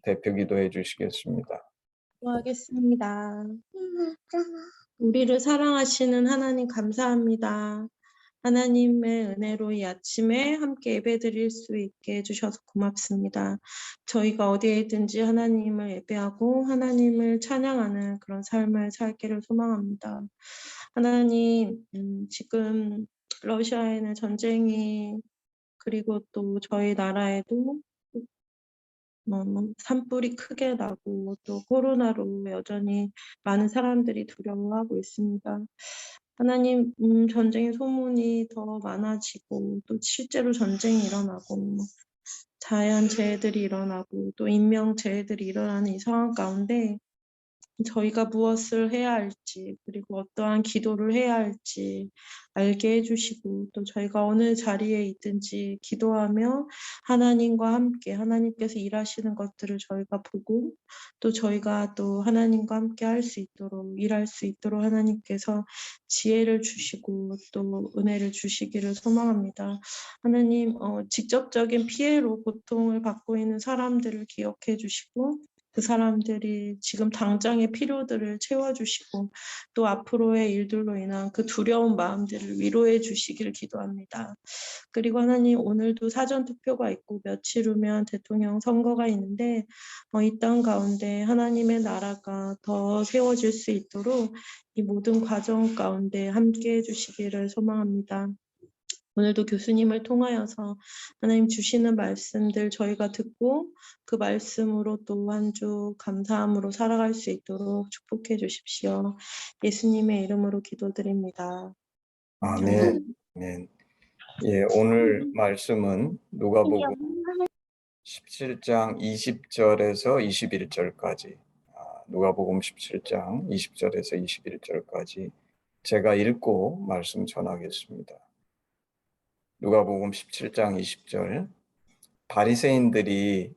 대표 기도해 주시겠습니다. 기도하겠습니다. 우리를 사랑하시는 하나님 감사합니다. 하나님의 은혜로 이 아침에 함께 예배드릴 수 있게 해주셔서 고맙습니다. 저희가 어디에 있든지 하나님을 예배하고 하나님을 찬양하는 그런 삶을 살기를 소망합니다. 하나님, 지금 러시아에는 전쟁이 그리고 또 저희 나라에도 산불이 크게 나고 또 코로나로 여전히 많은 사람들이 두려워하고 있습니다. 하나님, 전쟁의 소문이 더 많아지고 또 실제로 전쟁이 일어나고 자연재해들이 일어나고 또 인명재해들이 일어나는 이 상황 가운데 저희가 무엇을 해야 할지 그리고 어떠한 기도를 해야 할지 알게 해주시고 또 저희가 어느 자리에 있든지 기도하며 하나님과 함께 하나님께서 일하시는 것들을 저희가 보고 또 저희가 또 하나님과 함께 할 수 있도록 일할 수 있도록 하나님께서 지혜를 주시고 또 은혜를 주시기를 소망합니다. 하나님, 직접적인 피해로 고통을 받고 있는 사람들을 기억해 주시고 그 사람들이 지금 당장의 필요들을 채워주시고 또 앞으로의 일들로 인한 그 두려운 마음들을 위로해 주시기를 기도합니다. 그리고 하나님, 오늘도 사전투표가 있고 며칠 후면 대통령 선거가 있는데 이 땅 가운데 하나님의 나라가 더 세워질 수 있도록 이 모든 과정 가운데 함께해 주시기를 소망합니다. 오늘도 교수님을 통하여서 하나님 주시는 말씀들 저희가 듣고 그 말씀으로 또 한 주 감사함으로 살아갈 수 있도록 축복해 주십시오. 예수님의 이름으로 기도드립니다. 아멘. 아멘. 예, 오늘 말씀은 누가복음 17장 20절에서 21절까지, 누가복음 17장 20절에서 21절까지 제가 읽고 말씀 전하겠습니다. 누가복음 17장 20절. 바리새인들이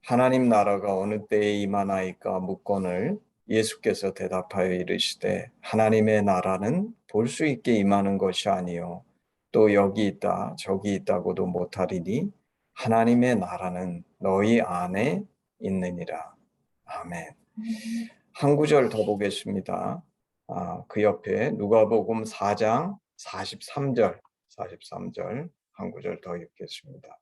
하나님 나라가 어느 때에 임하나이까 묻거늘 예수께서 대답하여 이르시되 하나님의 나라는 볼 수 있게 임하는 것이 아니요 또 여기 있다 저기 있다고도 못하리니 하나님의 나라는 너희 안에 있느니라. 아멘. 한 구절 더 보겠습니다. 그 옆에 누가복음 4장 43절 한 구절 더 읽겠습니다.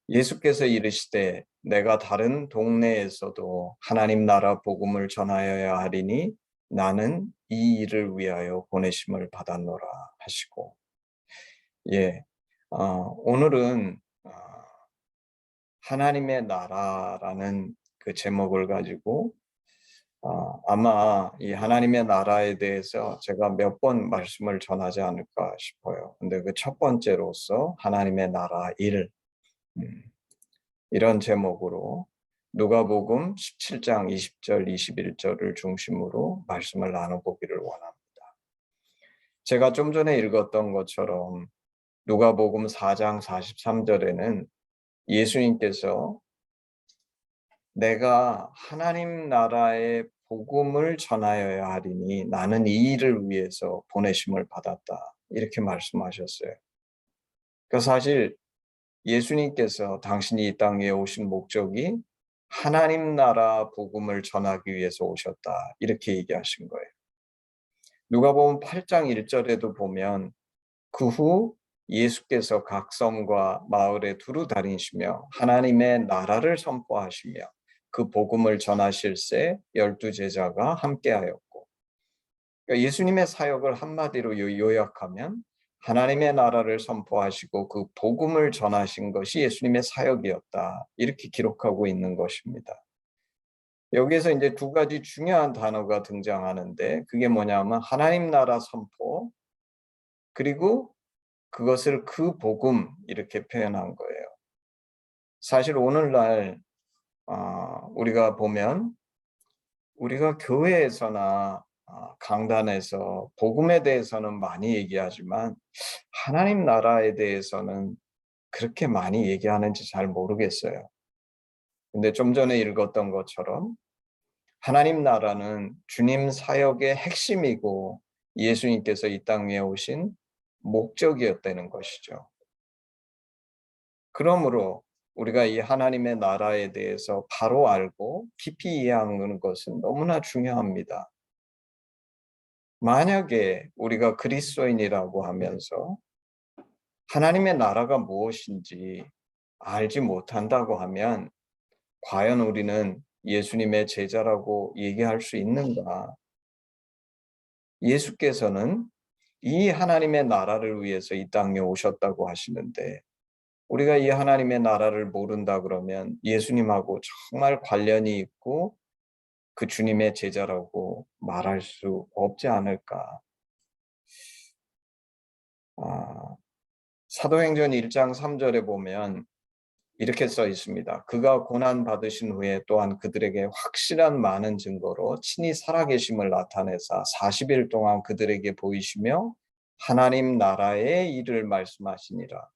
예수께서 이르시되 내가 다른 동네에서도 하나님 나라 복음을 전하여야 하리니 나는 이 일을 위하여 보내심을 받았노라 하시고, 오늘은 하나님의 나라라는 그 제목을 가지고 아마 이 하나님의 나라에 대해서 제가 몇 번 말씀을 전하지 않을까 싶어요. 근데 그 첫 번째로서 하나님의 나라 일, 이런 제목으로 누가복음 17장 20절 21절을 중심으로 말씀을 나눠보기를 원합니다. 제가 좀 전에 읽었던 것처럼 누가복음 4장 43절에는 예수님께서 내가 하나님 나라의 복음을 전하여야 하리니 나는 이 일을 위해서 보내심을 받았다, 이렇게 말씀하셨어요. 그러니까 사실 예수님께서 당신이 이 땅에 오신 목적이 하나님 나라 복음을 전하기 위해서 오셨다, 이렇게 얘기하신 거예요. 누가복음 8장 1절에도 보면 그 후 예수께서 각 섬과 마을에 두루 다니시며 하나님의 나라를 선포하시며 그 복음을 전하실새 12 제자가 함께하였고, 그러니까 예수님의 사역을 한마디로 요약하면 하나님의 나라를 선포하시고 그 복음을 전하신 것이 예수님의 사역이었다, 이렇게 기록하고 있는 것입니다. 여기에서 이제 두 가지 중요한 단어가 등장하는데 그게 뭐냐면 하나님 나라 선포, 그리고 그것을 그 복음, 이렇게 표현한 거예요. 사실 오늘날 우리가 보면 우리가 교회에서나 강단에서 복음에 대해서는 많이 얘기하지만 하나님 나라에 대해서는 그렇게 많이 얘기하는지 잘 모르겠어요. 근데 좀 전에 읽었던 것처럼 하나님 나라는 주님 사역의 핵심이고 예수님께서 이 땅에 오신 목적이었다는 것이죠. 그러므로 우리가 이 하나님의 나라에 대해서 바로 알고 깊이 이해하는 것은 너무나 중요합니다. 만약에 우리가 그리스도인이라고 하면서 하나님의 나라가 무엇인지 알지 못한다고 하면 과연 우리는 예수님의 제자라고 얘기할 수 있는가? 예수께서는 이 하나님의 나라를 위해서 이 땅에 오셨다고 하시는데 우리가 이 하나님의 나라를 모른다 그러면 예수님하고 정말 관련이 있고 그 주님의 제자라고 말할 수 없지 않을까? 아, 사도행전 1장 3절에 보면 이렇게 써 있습니다. 그가 고난 받으신 후에 또한 그들에게 확실한 많은 증거로 친히 살아계심을 나타내사 40일 동안 그들에게 보이시며 하나님 나라의 일을 말씀하시니라.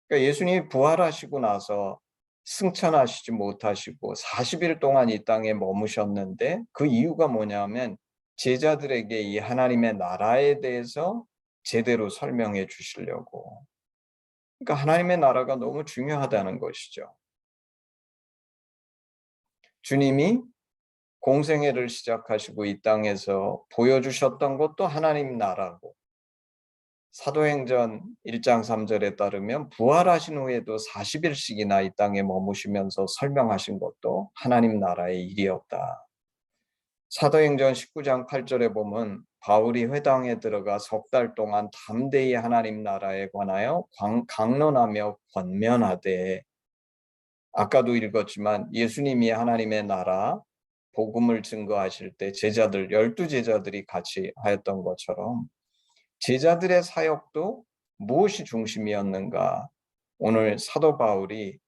그러니까 예수님이 부활하시고 나서 승천하시지 못하시고 40일 동안 이 땅에 머무셨는데 그 이유가 뭐냐면 제자들에게 이 하나님의 나라에 대해서 제대로 설명해 주시려고. 그러니까 하나님의 나라가 너무 중요하다는 것이죠. 주님이 공생애를 시작하시고 이 땅에서 보여주셨던 것도 하나님 나라고 사도행전 1장 3절에 따르면 부활하신 후에도 40일씩이나 이 땅에 머무시면서 설명하신 것도 하나님 나라의 일이었다. 사도행전 19장 8절에 보면 바울이 회당에 들어가 석 달 동안 담대히 하나님 나라에 관하여 강론하며 권면하되 아까도 읽었지만 예수님이 하나님의 나라 복음을 증거하실 때 제자들 12제자들이 같이 하였던 것처럼 제자들의 사역도 무엇이 중심이었는가? 오늘 사도 바울이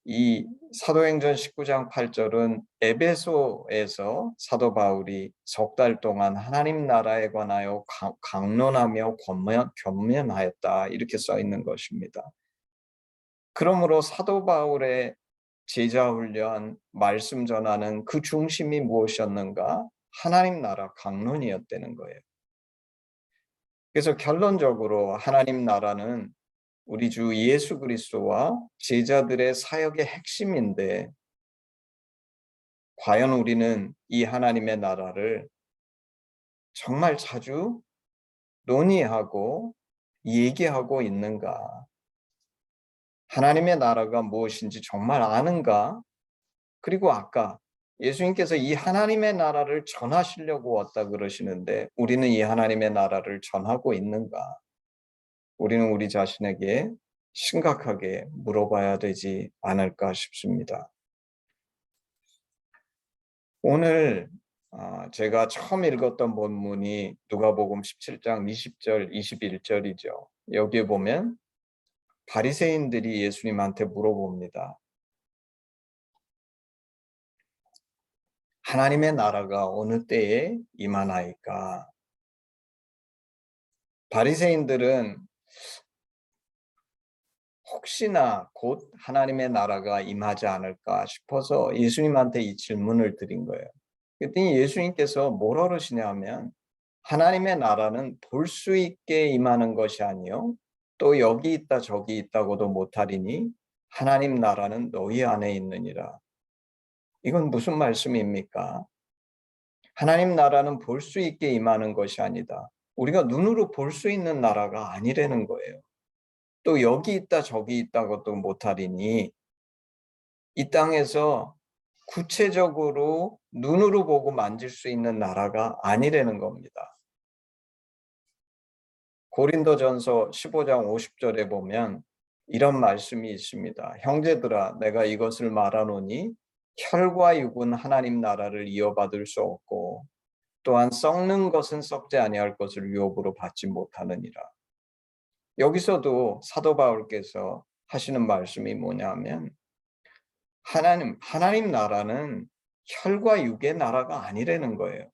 이 사도행전 19장 8절은 에베소에서 사도 바울이 석 달 동안 하나님 나라에 관하여 강론하며 권면하였다 이렇게 써 있는 것입니다. 그러므로 사도 바울의 제자 훈련, 말씀 전하는 그 중심이 무엇이었는가? 하나님 나라 강론이었다는 거예요. 그래서 결론적으로 하나님 나라는 우리 주 예수 그리스도와 제자들의 사역의 핵심인데 과연 우리는 이 하나님의 나라를 정말 자주 논의하고 얘기하고 있는가? 하나님의 나라가 무엇인지 정말 아는가? 그리고 아까 예수님께서 이 하나님의 나라를 전하시려고 왔다 그러시는데 우리는 이 하나님의 나라를 전하고 있는가? 우리는 우리 자신에게 심각하게 물어봐야 되지 않을까 싶습니다. 오늘 제가 처음 읽었던 본문이 누가복음 17장 20절, 21절이죠. 여기에 보면 바리새인들이 예수님한테 물어봅니다. 하나님의 나라가 어느 때에 임하나이까? 바리새인들은 혹시나 곧 하나님의 나라가 임하지 않을까 싶어서 예수님한테 이 질문을 드린 거예요. 그랬더니 예수님께서 뭐라 그러시냐면 하나님의 나라는 볼 수 있게 임하는 것이 아니요 또 여기 있다 저기 있다고도 못하리니 하나님 나라는 너희 안에 있느니라. 이건 무슨 말씀입니까? 하나님 나라는 볼 수 있게 임하는 것이 아니다. 우리가 눈으로 볼 수 있는 나라가 아니라는 거예요. 또 여기 있다 저기 있다고도 못하리니 이 땅에서 구체적으로 눈으로 보고 만질 수 있는 나라가 아니라는 겁니다. 고린도전서 15장 50절에 보면 이런 말씀이 있습니다. 형제들아 내가 이것을 말하노니 혈과 육은 하나님 나라를 이어받을 수 없고 또한 썩는 것은 썩지 아니할 것을 유업으로 받지 못하느니라. 여기서도 사도 바울께서 하시는 말씀이 뭐냐면 하나님 나라는 혈과 육의 나라가 아니라는 거예요.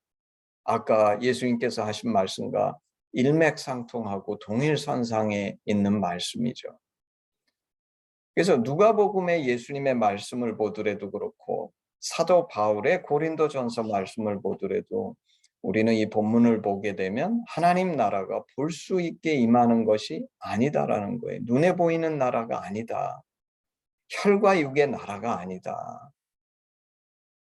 아까 예수님께서 하신 말씀과 일맥상통하고 동일선상에 있는 말씀이죠. 그래서 누가복음의 예수님의 말씀을 보더라도 그렇고 사도 바울의 고린도전서 말씀을 보더라도 우리는 이 본문을 보게 되면 하나님 나라가 볼 수 있게 임하는 것이 아니다라는 거예요. 눈에 보이는 나라가 아니다. 혈과 육의 나라가 아니다.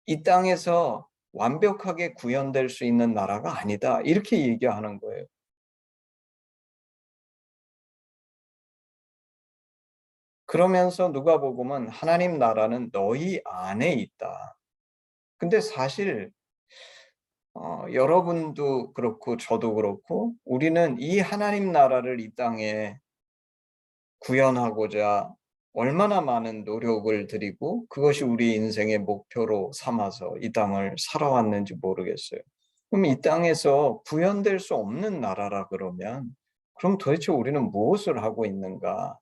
이 땅에서 완벽하게 구현될 수 있는 나라가 아니다. 이렇게 얘기하는 거예요. 그러면서 누가복음은 하나님 나라는 너희 안에 있다. 근데 사실 여러분도 그렇고 저도 그렇고 우리는 이 하나님 나라를 이 땅에 구현하고자 얼마나 많은 노력을 들이고 그것이 우리 인생의 목표로 삼아서 이 땅을 살아왔는지 모르겠어요. 그럼 이 땅에서 구현될 수 없는 나라라 그러면 그럼 도대체 우리는 무엇을 하고 있는가?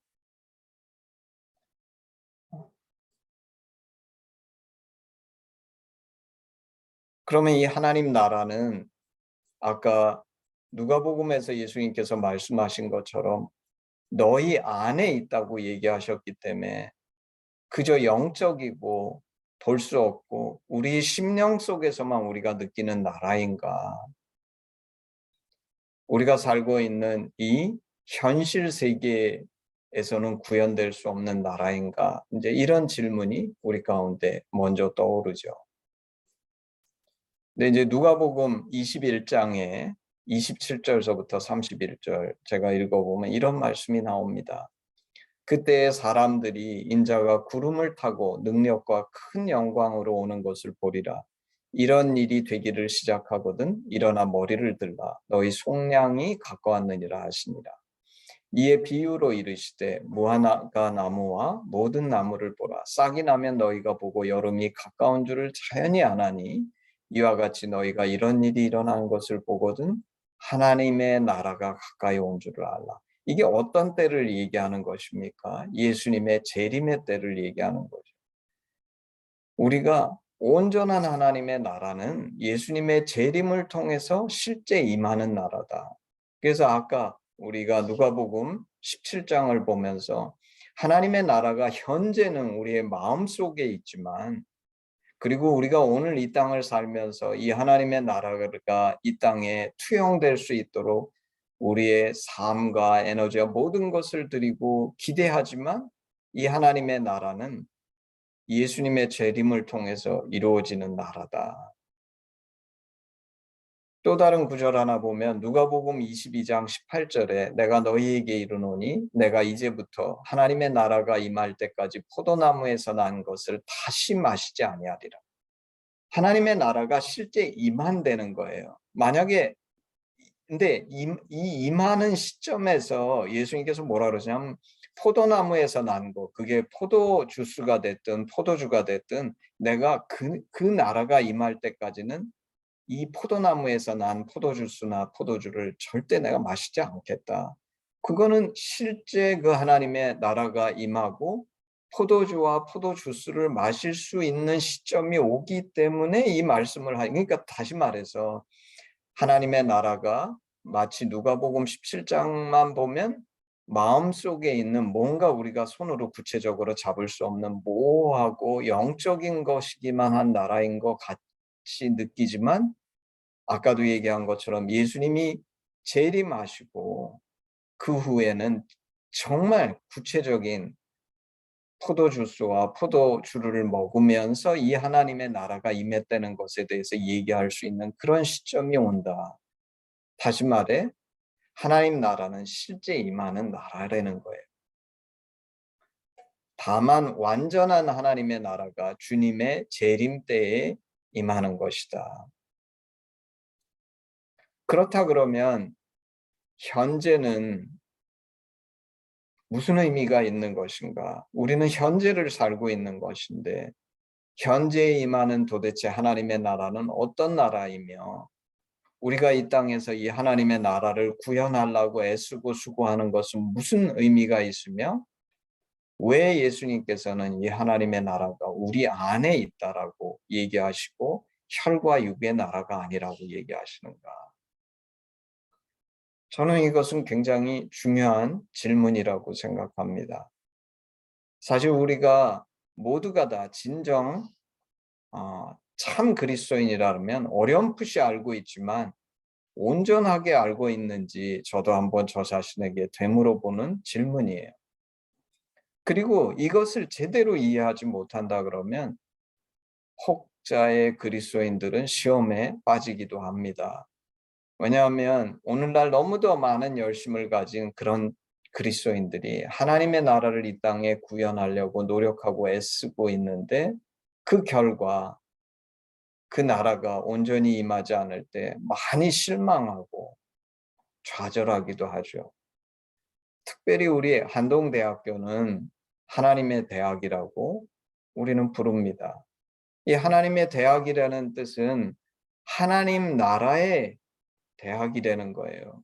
그러면 이 하나님 나라는 아까 누가복음에서 예수님께서 말씀하신 것처럼 너희 안에 있다고 얘기하셨기 때문에 그저 영적이고 볼 수 없고 우리 심령 속에서만 우리가 느끼는 나라인가? 우리가 살고 있는 이 현실 세계에서는 구현될 수 없는 나라인가? 이제 이런 질문이 우리 가운데 먼저 떠오르죠. 근데 이제 누가복음 21장에 27절서부터 31절 제가 읽어보면 이런 말씀이 나옵니다. 그때 사람들이 인자가 구름을 타고 능력과 큰 영광으로 오는 것을 보리라. 이런 일이 되기를 시작하거든 일어나 머리를 들라. 너희 속량이 가까웠느니라 하시니라. 이에 비유로 이르시되 무화과 나무와 모든 나무를 보라. 싹이 나면 너희가 보고 여름이 가까운 줄을 자연히 아나니 이와 같이 너희가 이런 일이 일어나는 것을 보거든 하나님의 나라가 가까이 온 줄을 알라. 이게 어떤 때를 얘기하는 것입니까? 예수님의 재림의 때를 얘기하는 거죠. 우리가 온전한 하나님의 나라는 예수님의 재림을 통해서 실제 임하는 나라다. 그래서 아까 우리가 누가복음 17장을 보면서 하나님의 나라가 현재는 우리의 마음속에 있지만 그리고 우리가 오늘 이 땅을 살면서 이 하나님의 나라가 이 땅에 투영될 수 있도록 우리의 삶과 에너지와 모든 것을 드리고 기대하지만 이 하나님의 나라는 예수님의 재림을 통해서 이루어지는 나라다. 또 다른 구절 하나 보면 누가복음 22장 18절에 내가 너희에게 이르노니 내가 이제부터 하나님의 나라가 임할 때까지 포도나무에서 난 것을 다시 마시지 아니하리라. 하나님의 나라가 실제 임한다는 거예요. 만약에 근데 이 임하는 시점에서 예수님께서 뭐라 그러냐면 포도나무에서 난 거, 그게 포도 주스가 됐든 포도주가 됐든 내가 그 나라가 임할 때까지는 이 포도나무에서 난 포도주스나 포도주를 절대 내가 마시지 않겠다. 그거는 실제 그 하나님의 나라가 임하고 포도주와 포도주스를 마실 수 있는 시점이 오기 때문에 이 말씀을 그러니까 다시 말해서 하나님의 나라가 마치 누가복음 17장만 보면 마음속에 있는 뭔가 우리가 손으로 구체적으로 잡을 수 없는 모호하고 영적인 것이기만 한 나라인 것 같이 느끼지만 아까도 얘기한 것처럼 예수님이 재림하시고 그 후에는 정말 구체적인 포도주스와 포도주를 먹으면서 이 하나님의 나라가 임했다는 것에 대해서 얘기할 수 있는 그런 시점이 온다. 다시 말해 하나님 나라는 실제 임하는 나라라는 거예요. 다만 완전한 하나님의 나라가 주님의 재림 때에 임하는 것이다. 그렇다 그러면 현재는 무슨 의미가 있는 것인가? 우리는 현재를 살고 있는 것인데 현재에 임하는 도대체 하나님의 나라는 어떤 나라이며 우리가 이 땅에서 이 하나님의 나라를 구현하려고 애쓰고 수고하는 것은 무슨 의미가 있으며 왜 예수님께서는 이 하나님의 나라가 우리 안에 있다라고 얘기하시고 혈과 육의 나라가 아니라고 얘기하시는가? 저는 이것은 굉장히 중요한 질문이라고 생각합니다. 사실 우리가 모두가 다 진정 참 그리스도인이라면 어렴풋이 알고 있지만 온전하게 알고 있는지 저도 한번 저 자신에게 되물어보는 질문이에요. 그리고 이것을 제대로 이해하지 못한다 그러면 혹자의 그리스도인들은 시험에 빠지기도 합니다. 왜냐하면 오늘날 너무도 많은 열심을 가진 그런 그리스도인들이 하나님의 나라를 이 땅에 구현하려고 노력하고 애쓰고 있는데 그 결과 그 나라가 온전히 임하지 않을 때 많이 실망하고 좌절하기도 하죠. 특별히 우리 한동대학교는 하나님의 대학이라고 우리는 부릅니다. 이 하나님의 대학이라는 뜻은 하나님 나라의 대학이라는 거예요.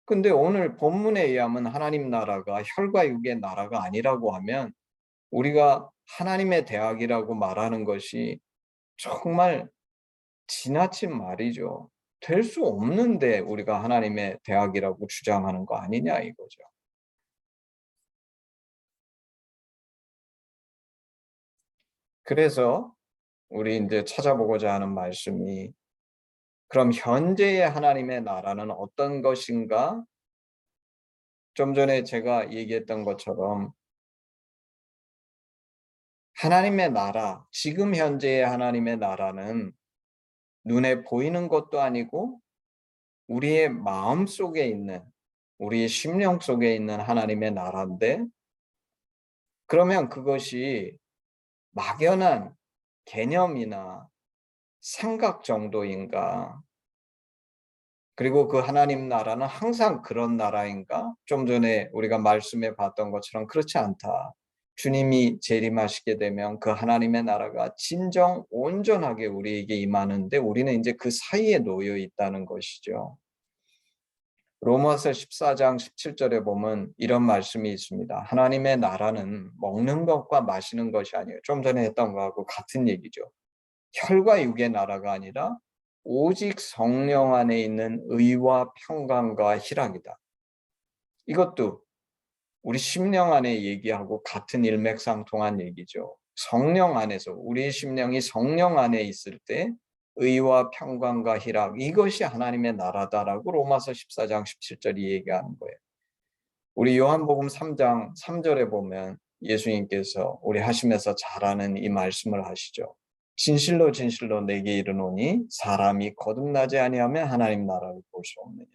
근데 오늘 본문에 의하면 하나님 나라가 혈과 육의 나라가 아니라고 하면 우리가 하나님의 대학이라고 말하는 것이 정말 지나친 말이죠. 될 수 없는데 우리가 하나님의 대학이라고 주장하는 거 아니냐 이거죠. 그래서 우리 이제 찾아보고자 하는 말씀이 그럼 현재의 하나님의 나라는 어떤 것인가? 좀 전에 제가 얘기했던 것처럼 하나님의 나라, 지금 현재의 하나님의 나라는 눈에 보이는 것도 아니고 우리의 마음 속에 있는, 우리의 심령 속에 있는 하나님의 나라인데 그러면 그것이 막연한 개념이나 생각 정도인가? 그리고 그 하나님 나라는 항상 그런 나라인가? 좀 전에 우리가 말씀해 봤던 것처럼 그렇지 않다. 주님이 재림하시게 되면 그 하나님의 나라가 진정 온전하게 우리에게 임하는데 우리는 이제 그 사이에 놓여 있다는 것이죠. 로마서 14장 17절에 보면 이런 말씀이 있습니다. 하나님의 나라는 먹는 것과 마시는 것이 아니에요. 좀 전에 했던 거하고 같은 얘기죠. 혈과 육의 나라가 아니라 오직 성령 안에 있는 의와 평강과 희락이다. 이것도 우리 심령 안에 얘기하고 같은 일맥상통한 얘기죠. 성령 안에서 우리의 심령이 성령 안에 있을 때 의와 평강과 희락 이것이 하나님의 나라다라고 로마서 14장 17절이 얘기하는 거예요. 우리 요한복음 3장 3절에 보면 예수님께서 우리 하시면서 잘 아는 이 말씀을 하시죠. 진실로 진실로 내게 이르노니 사람이 거듭나지 아니하면 하나님 나라를 볼 수 없느니라.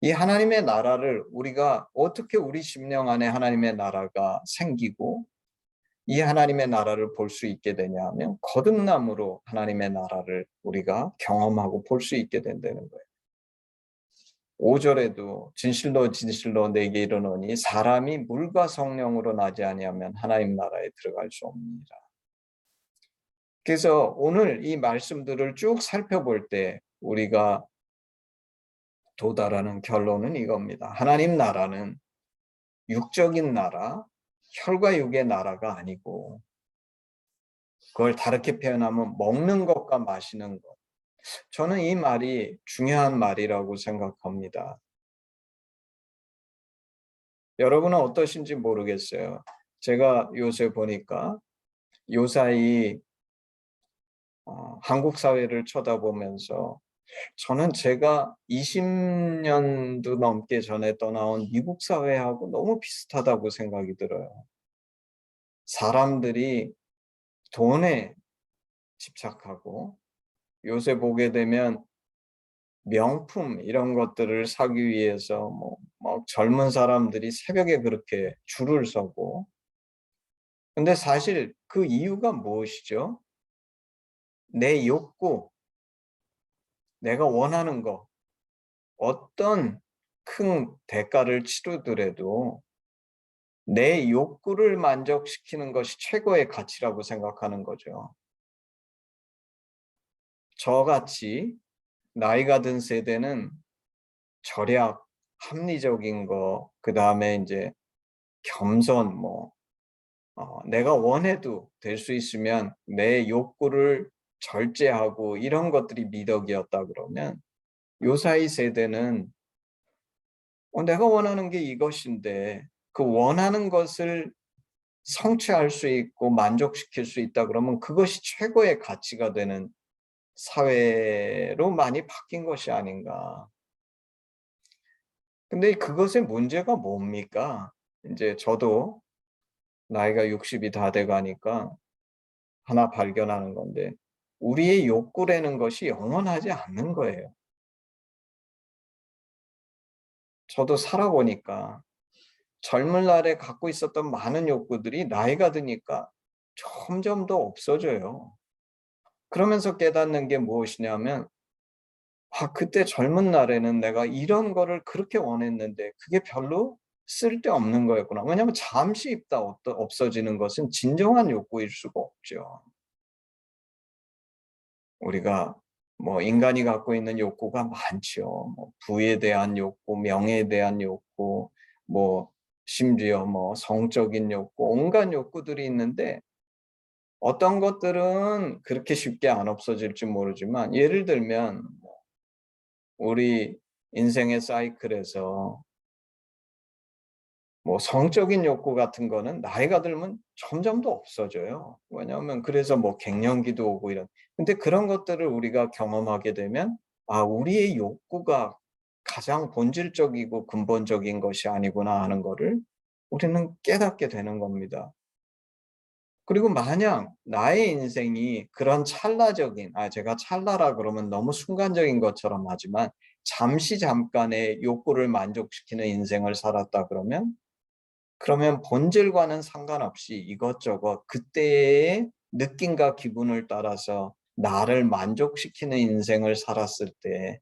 이 하나님의 나라를 우리가 어떻게 우리 심령 안에 하나님의 나라가 생기고 이 하나님의 나라를 볼 수 있게 되냐 하면 거듭남으로 하나님의 나라를 우리가 경험하고 볼 수 있게 된다는 거예요. 5절에도 진실로 진실로 내게 이르노니 사람이 물과 성령으로 나지 아니하면 하나님 나라에 들어갈 수 없느니라. 그래서 오늘 이 말씀들을 쭉 살펴볼 때 우리가 도달하는 결론은 이겁니다. 하나님 나라는 육적인 나라, 혈과 육의 나라가 아니고 그걸 다르게 표현하면 먹는 것과 마시는 것. 저는 이 말이 중요한 말이라고 생각합니다. 여러분은 어떠신지 모르겠어요. 제가 요새 보니까 요사이 한국 사회를 쳐다보면서 저는 제가 20년도 넘게 전에 떠나온 미국 사회하고 너무 비슷하다고 생각이 들어요. 사람들이 돈에 집착하고 요새 보게 되면 명품 이런 것들을 사기 위해서 막 젊은 사람들이 새벽에 그렇게 줄을 서고 근데 사실 그 이유가 무엇이죠? 내 욕구, 내가 원하는 거, 어떤 큰 대가를 치르더라도 내 욕구를 만족시키는 것이 최고의 가치라고 생각하는 거죠. 저같이 나이가 든 세대는 절약, 합리적인 거, 그다음에 이제 겸손, 내가 원해도 될 수 있으면 내 욕구를 절제하고 이런 것들이 미덕이었다 그러면 요사이 세대는 내가 원하는 게 이것인데 그 원하는 것을 성취할 수 있고 만족시킬 수 있다 그러면 그것이 최고의 가치가 되는 사회로 많이 바뀐 것이 아닌가. 근데 그것의 문제가 뭡니까? 이제 저도 나이가 60이 다 돼 가니까 하나 발견하는 건데 우리의 욕구라는 것이 영원하지 않는 거예요. 저도 살아보니까 젊은 날에 갖고 있었던 많은 욕구들이 나이가 드니까 점점 더 없어져요. 그러면서 깨닫는 게 무엇이냐면 그때 젊은 날에는 내가 이런 거를 그렇게 원했는데 그게 별로 쓸데없는 거였구나. 왜냐하면 잠시 있다 없어지는 것은 진정한 욕구일 수가 없죠. 우리가 뭐 인간이 갖고 있는 욕구가 많죠. 뭐 부에 대한 욕구, 명예에 대한 욕구, 뭐 심지어 뭐 성적인 욕구, 온갖 욕구들이 있는데 어떤 것들은 그렇게 쉽게 안 없어질지 모르지만 예를 들면 우리 인생의 사이클에서 뭐 성적인 욕구 같은 거는 나이가 들면 점점 더 없어져요. 왜냐하면 그래서 뭐 갱년기도 오고 이런. 근데 그런 것들을 우리가 경험하게 되면 우리의 욕구가 가장 본질적이고 근본적인 것이 아니구나 하는 거를 우리는 깨닫게 되는 겁니다. 그리고 만약 나의 인생이 그런 찰나적인 제가 찰나라 그러면 너무 순간적인 것처럼 하지만 잠시 잠깐의 욕구를 만족시키는 인생을 살았다 그러면 본질과는 상관없이 이것저것 그때의 느낌과 기분을 따라서 나를 만족시키는 인생을 살았을 때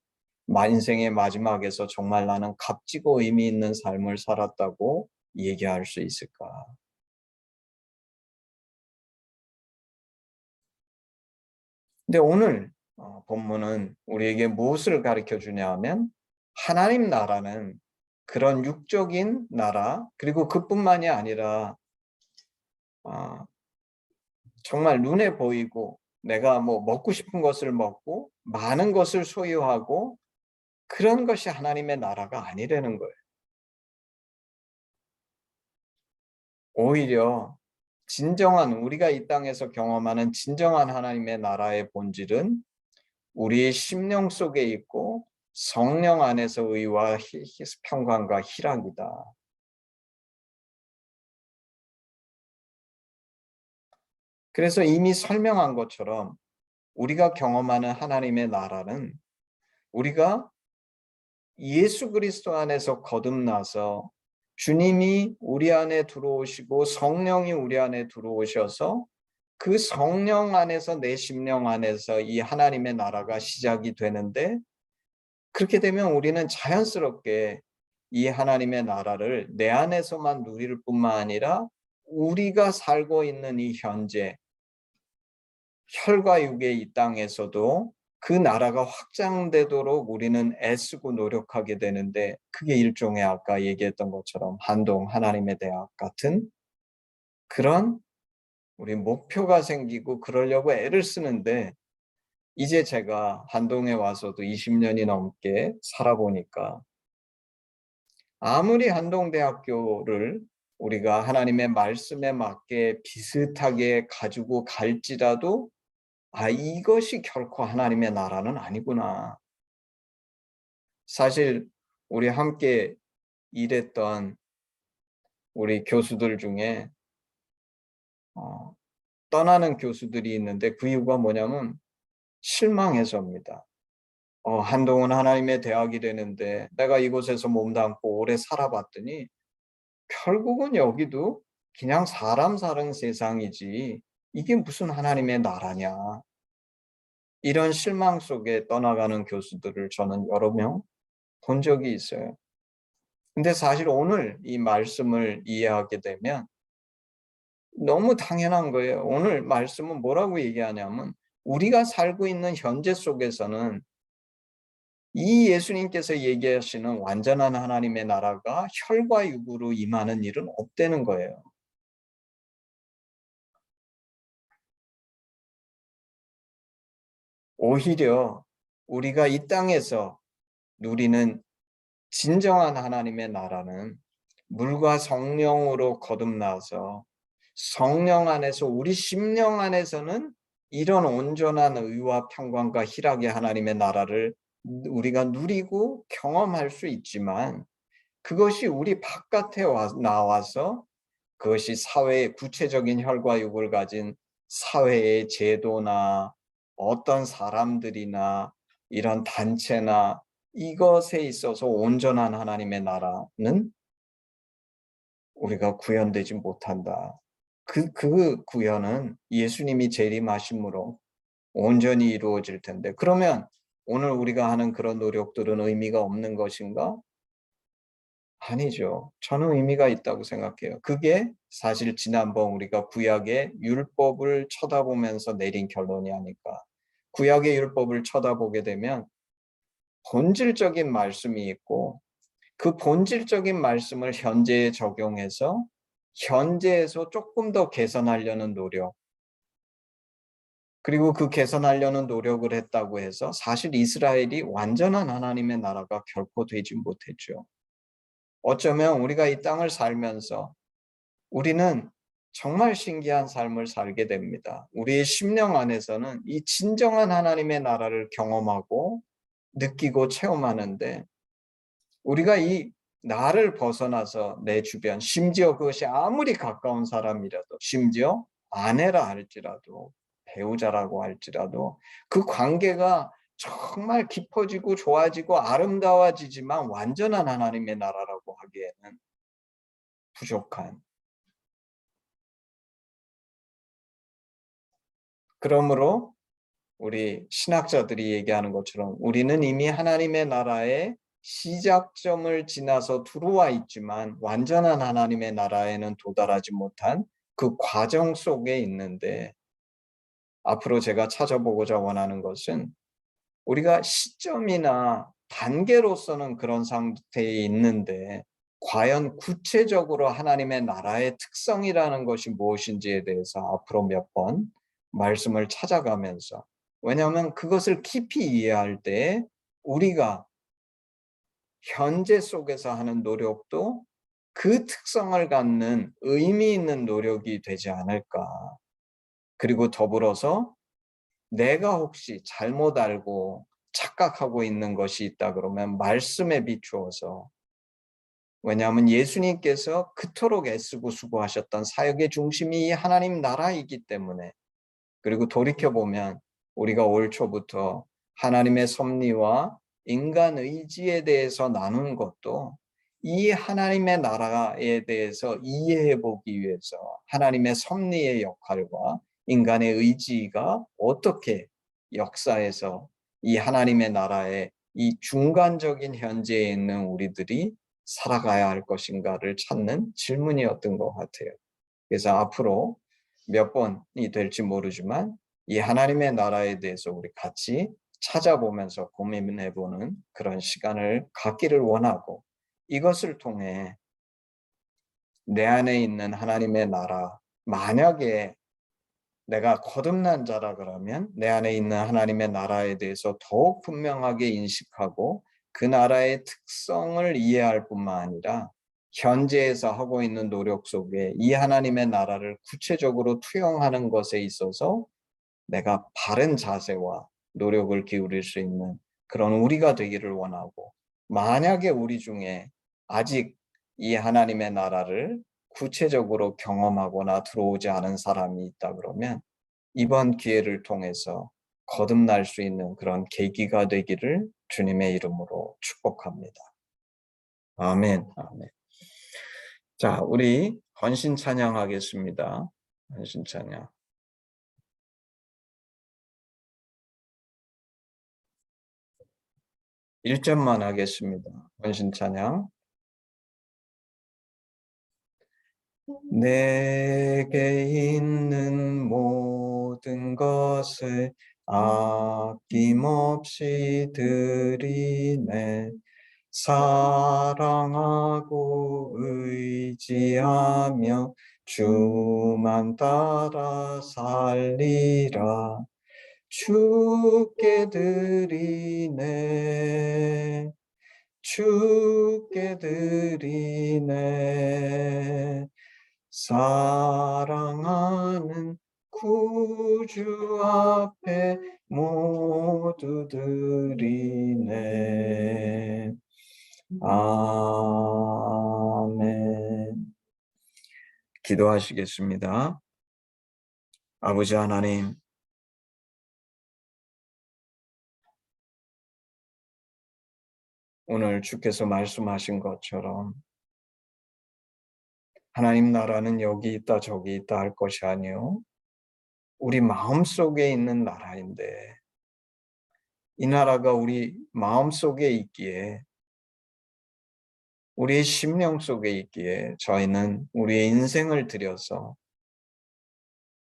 인생의 마지막에서 정말 나는 값지고 의미 있는 삶을 살았다고 얘기할 수 있을까? 근데 오늘 본문은 우리에게 무엇을 가르쳐 주냐 하면 하나님 나라는 그런 육적인 나라 그리고 그뿐만이 아니라 어 정말 눈에 보이고 내가 뭐 먹고 싶은 것을 먹고 많은 것을 소유하고 그런 것이 하나님의 나라가 아니라는 거예요. 오히려 진정한 우리가 이 땅에서 경험하는 진정한 하나님의 나라의 본질은 우리의 심령 속에 있고 성령 안에서 의와 평강과 희락이다. 그래서 이미 설명한 것처럼 우리가 경험하는 하나님의 나라는 우리가 예수 그리스도 안에서 거듭나서 주님이 우리 안에 들어오시고 성령이 우리 안에 들어오셔서 그 성령 안에서 내 심령 안에서 이 하나님의 나라가 시작이 되는데 그렇게 되면 우리는 자연스럽게 이 하나님의 나라를 내 안에서만 누릴 뿐만 아니라 우리가 살고 있는 이 현재 혈과 육의 이 땅에서도 그 나라가 확장되도록 우리는 애쓰고 노력하게 되는데 그게 일종의 아까 얘기했던 것처럼 한동 하나님의 대학 같은 그런 우리 목표가 생기고 그러려고 애를 쓰는데 이제 제가 한동에 와서도 20년이 넘게 살아보니까 아무리 한동대학교를 우리가 하나님의 말씀에 맞게 비슷하게 가지고 갈지라도 이것이 결코 하나님의 나라는 아니구나. 사실 우리 함께 일했던 우리 교수들 중에 어 떠나는 교수들이 있는데 그 이유가 뭐냐면 실망해서입니다. 한동훈 하나님의 대학이 되는데 내가 이곳에서 몸담고 오래 살아봤더니 결국은 여기도 그냥 사람 사는 세상이지 이게 무슨 하나님의 나라냐. 이런 실망 속에 떠나가는 교수들을 저는 여러 명 본 적이 있어요. 근데 사실 오늘 이 말씀을 이해하게 되면 너무 당연한 거예요. 오늘 말씀은 뭐라고 얘기하냐면 우리가 살고 있는 현재 속에서는 이 예수님께서 얘기하시는 완전한 하나님의 나라가 혈과 육으로 임하는 일은 없다는 거예요. 오히려 우리가 이 땅에서 누리는 진정한 하나님의 나라는 물과 성령으로 거듭나서 성령 안에서 우리 심령 안에서는 이런 온전한 의와 평강과 희락의 하나님의 나라를 우리가 누리고 경험할 수 있지만 그것이 우리 바깥에 나와서 그것이 사회의 구체적인 혈과 육을 가진 사회의 제도나 어떤 사람들이나 이런 단체나 이것에 있어서 온전한 하나님의 나라는 우리가 구현되지 못한다. 그 구현은 예수님이 재림하심으로 온전히 이루어질 텐데, 그러면 오늘 우리가 하는 그런 노력들은 의미가 없는 것인가? 아니죠. 저는 의미가 있다고 생각해요. 그게 사실 지난번 우리가 구약의 율법을 쳐다보면서 내린 결론이 아닐까. 구약의 율법을 쳐다보게 되면 본질적인 말씀이 있고, 그 본질적인 말씀을 현재에 적용해서 현재에서 조금 더 개선하려는 노력, 그리고 그 개선하려는 노력을 했다고 해서 사실 이스라엘이 완전한 하나님의 나라가 결코 되지 못했죠. 어쩌면 우리가 이 땅을 살면서 우리는 정말 신기한 삶을 살게 됩니다. 우리의 심령 안에서는 이 진정한 하나님의 나라를 경험하고 느끼고 체험하는데, 우리가 이 나를 벗어나서 내 주변, 심지어 그것이 아무리 가까운 사람이라도, 심지어 아내라 할지라도, 배우자라고 할지라도, 그 관계가 정말 깊어지고 좋아지고 아름다워지지만 완전한 하나님의 나라라고 하기에는 부족한. 그러므로 우리 신학자들이 얘기하는 것처럼 우리는 이미 하나님의 나라의 시작점을 지나서 들어와 있지만 완전한 하나님의 나라에는 도달하지 못한 그 과정 속에 있는데, 앞으로 제가 찾아보고자 원하는 것은 우리가 시점이나 단계로서는 그런 상태에 있는데 과연 구체적으로 하나님의 나라의 특성이라는 것이 무엇인지에 대해서 앞으로 몇 번 말씀을 찾아가면서, 왜냐하면 그것을 깊이 이해할 때 우리가 현재 속에서 하는 노력도 그 특성을 갖는 의미 있는 노력이 되지 않을까. 그리고 더불어서 내가 혹시 잘못 알고 착각하고 있는 것이 있다 그러면 말씀에 비추어서, 왜냐하면 예수님께서 그토록 애쓰고 수고하셨던 사역의 중심이 이 하나님 나라이기 때문에, 그리고 돌이켜보면 우리가 올 초부터 하나님의 섭리와 인간 의지에 대해서 나눈 것도 이 하나님의 나라에 대해서 이해해 보기 위해서 하나님의 섭리의 역할과 인간의 의지가 어떻게 역사에서 이 하나님의 나라의 이 중간적인 현재에 있는 우리들이 살아가야 할 것인가를 찾는 질문이었던 것 같아요. 그래서 앞으로 몇 번이 될지 모르지만 이 하나님의 나라에 대해서 우리 같이 찾아보면서 고민해보는 그런 시간을 갖기를 원하고, 이것을 통해 내 안에 있는 하나님의 나라, 만약에 내가 거듭난 자라 그러면 내 안에 있는 하나님의 나라에 대해서 더욱 분명하게 인식하고 그 나라의 특성을 이해할 뿐만 아니라 현재에서 하고 있는 노력 속에 이 하나님의 나라를 구체적으로 투영하는 것에 있어서 내가 바른 자세와 노력을 기울일 수 있는 그런 우리가 되기를 원하고, 만약에 우리 중에 아직 이 하나님의 나라를 구체적으로 경험하거나 들어오지 않은 사람이 있다 그러면 이번 기회를 통해서 거듭날 수 있는 그런 계기가 되기를 주님의 이름으로 축복합니다. 아멘. 아멘. 자, 우리 헌신 찬양하겠습니다. 헌신 찬양. 1절만 하겠습니다. 헌신 찬양. 내게 있는 모든 것을 아낌없이 드리네. 사랑하고 의지하며 주만 따라 살리라. 주께 드리네. 주께 드리네. 사랑하는 구주 앞에 모두 드리네. 아멘. 기도하시겠습니다. 아버지 하나님, 오늘 주께서 말씀하신 것처럼 하나님 나라는 여기 있다 저기 있다 할 것이 아니요 우리 마음속에 있는 나라인데 이 나라가 우리 마음속에 있기에 우리의 심령 속에 있기에 저희는 우리의 인생을 들여서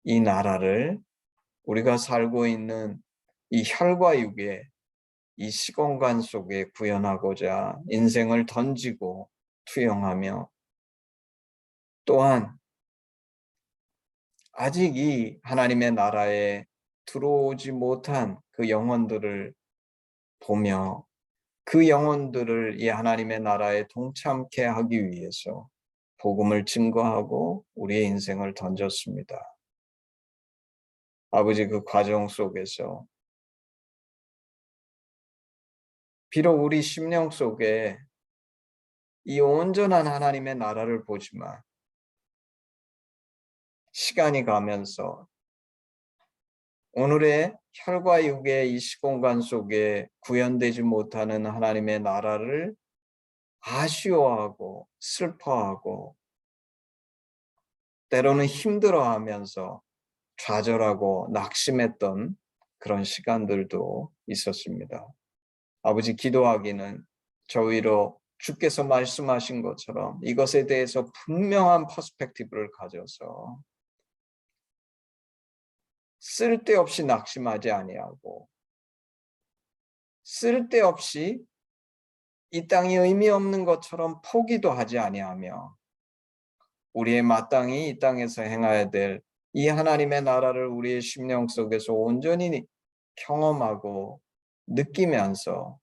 이 나라를 우리가 살고 있는 이 혈과 육의 이 시공간 속에 구현하고자 인생을 던지고 투영하며 또한 아직 이 하나님의 나라에 들어오지 못한 그 영혼들을 보며 그 영혼들을 이 하나님의 나라에 동참케 하기 위해서 복음을 증거하고 우리의 인생을 던졌습니다. 아버지 그 과정 속에서 비록 우리 심령 속에 이 온전한 하나님의 나라를 보지만 시간이 가면서 오늘의 혈과 육의 이 시공간 속에 구현되지 못하는 하나님의 나라를 아쉬워하고 슬퍼하고 때로는 힘들어하면서 좌절하고 낙심했던 그런 시간들도 있었습니다. 아버지 기도하기는 저희로 주께서 말씀하신 것처럼 이것에 대해서 분명한 퍼스펙티브를 가져서 쓸데없이 낙심하지 아니하고 쓸데없이 이 땅이 의미 없는 것처럼 포기도 하지 아니하며 우리의 마땅히 이 땅에서 행해야 될 이 하나님의 나라를 우리의 심령 속에서 온전히 경험하고 느끼면서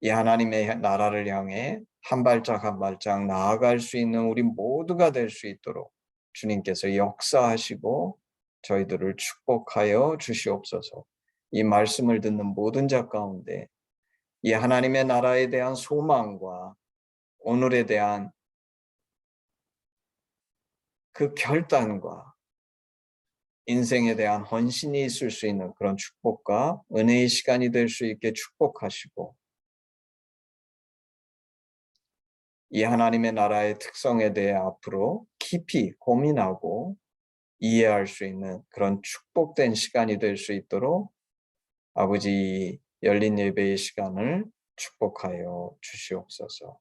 이 하나님의 나라를 향해 한 발짝 한 발짝 나아갈 수 있는 우리 모두가 될 수 있도록 주님께서 역사하시고 저희들을 축복하여 주시옵소서. 이 말씀을 듣는 모든 자 가운데 이 하나님의 나라에 대한 소망과 오늘에 대한 그 결단과 인생에 대한 헌신이 있을 수 있는 그런 축복과 은혜의 시간이 될 수 있게 축복하시고 이 하나님의 나라의 특성에 대해 앞으로 깊이 고민하고 이해할 수 있는 그런 축복된 시간이 될 수 있도록 아버지 열린 예배의 시간을 축복하여 주시옵소서.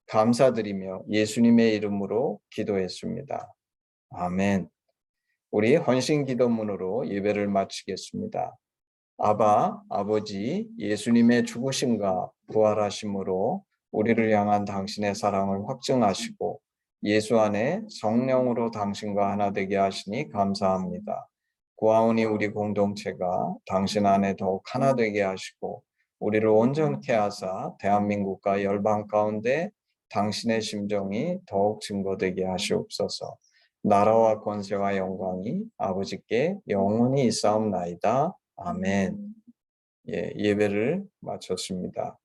감사드리며 예수님의 이름으로 기도했습니다. 아멘. 우리 헌신 기도문으로 예배를 마치겠습니다. 아바, 아버지, 예수님의 죽으심과 부활하심으로 우리를 향한 당신의 사랑을 확증하시고 예수 안에 성령으로 당신과 하나 되게 하시니 감사합니다. 구하오니 우리 공동체가 당신 안에 더욱 하나 되게 하시고 우리를 온전케 하사 대한민국과 열방 가운데 당신의 심정이 더욱 증거되게 하시옵소서. 나라와 권세와 영광이 아버지께 영원히 있사옵나이다. 아멘. 예, 예배를 마쳤습니다.